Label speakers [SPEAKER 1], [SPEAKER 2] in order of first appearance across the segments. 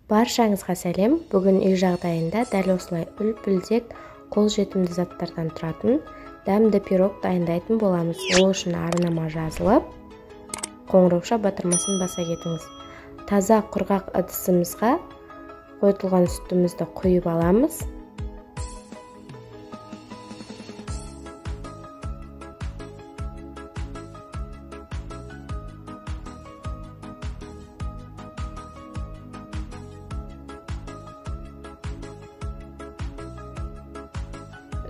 [SPEAKER 1] Баршаңызға сәлем. Бүгін үй жағдайында дәл осылай үлпілдек қолжетімді заттардан тұратын дәмді пирог дайындайтын боламыз. Ол үшін арнама жазылып, қоңыраушқа батырмасын баса кетіңіз. Таза құрғақ ыдысымызға қойытылған сүтімізді құйып аламыз.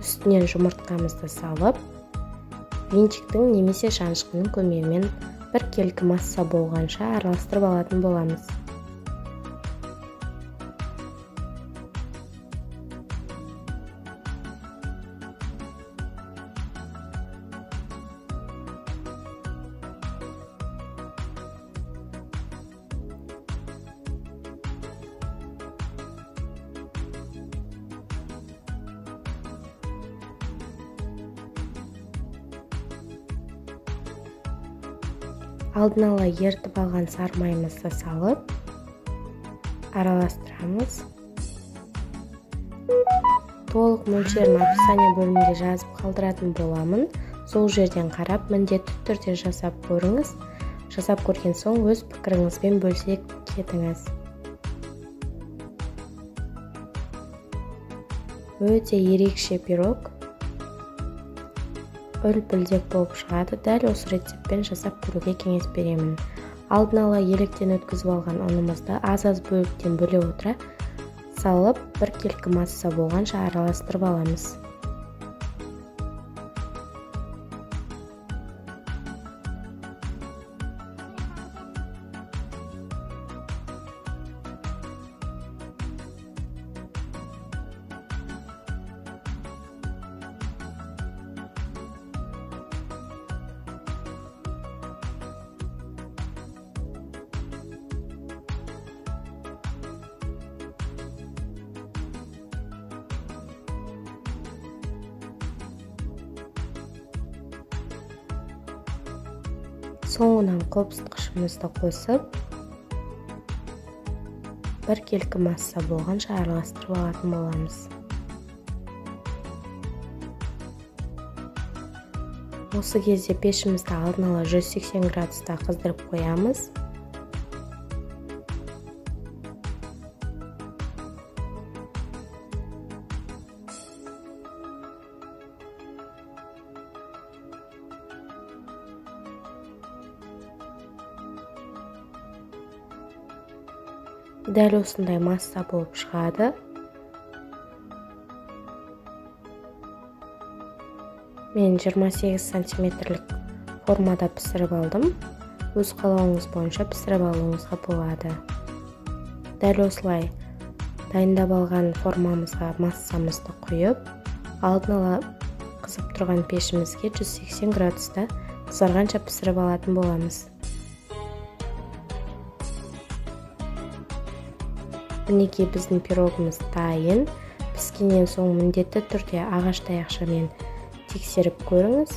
[SPEAKER 1] Үстінен жұмыртқамызды салып, венчиктің немесе шанышқының көмегімен біркелкі масса болғанша араластырып алатын боламыз. Алдын ала ертіп алған сармайымызды салып, араластырамыз. Толық мөлшерін описание бөлімінде жазып қалдыратын боламын. Сол жерден қарап, міндетті түрде жасап көріңіз. Жасап көрген соң өз пікіріңізбен бөлісе кетіңіз. Өте ерекше пирог. Үлпілдек болып шығады. Дәл осы рецептпен жасап көруге кеңес беремін. Алдын ала електен өткізіп алған ұнымызды аз-аз бөліктен бөле отыра салып, біркелкі масса болғанша араластырып аламыз. Соңынан қопсытқышымызды қосып, біркелкі масса болғанша араластырып алатын боламыз. Осы кезде пешімізді алдын ала 180 градуста қыздырып қоямыз. Дәл осындай масса болып шығады. Мен 28 сантиметрлік формада пісіріп алдым. Өз қалауыңыз бойынша пісіріп алуыңызға болады. Дәл осылай дайындап алған формамызға массамызды құйып, алдын ала қызып тұрған пешімізге 180 градуста қызарғанша пісіріп алатын боламыз. Мінекей біздің пирогымыз дайын. Піскеннен соң міндетті түрде ағаш таяқшамен тексеріп көріңіз.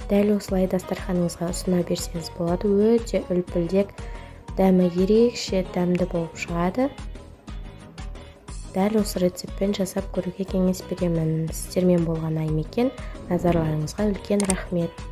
[SPEAKER 1] Дәл осылай дастарханыңызға ұсына берсеңіз болады. Өте үлпілдек, дәмі ерекше дәмді болып шығады. Дәл осы рецептпен жасап көруге кеңес беремін. Сіздермен болған Аймекен. Назарларыңызға үлкен рахмет.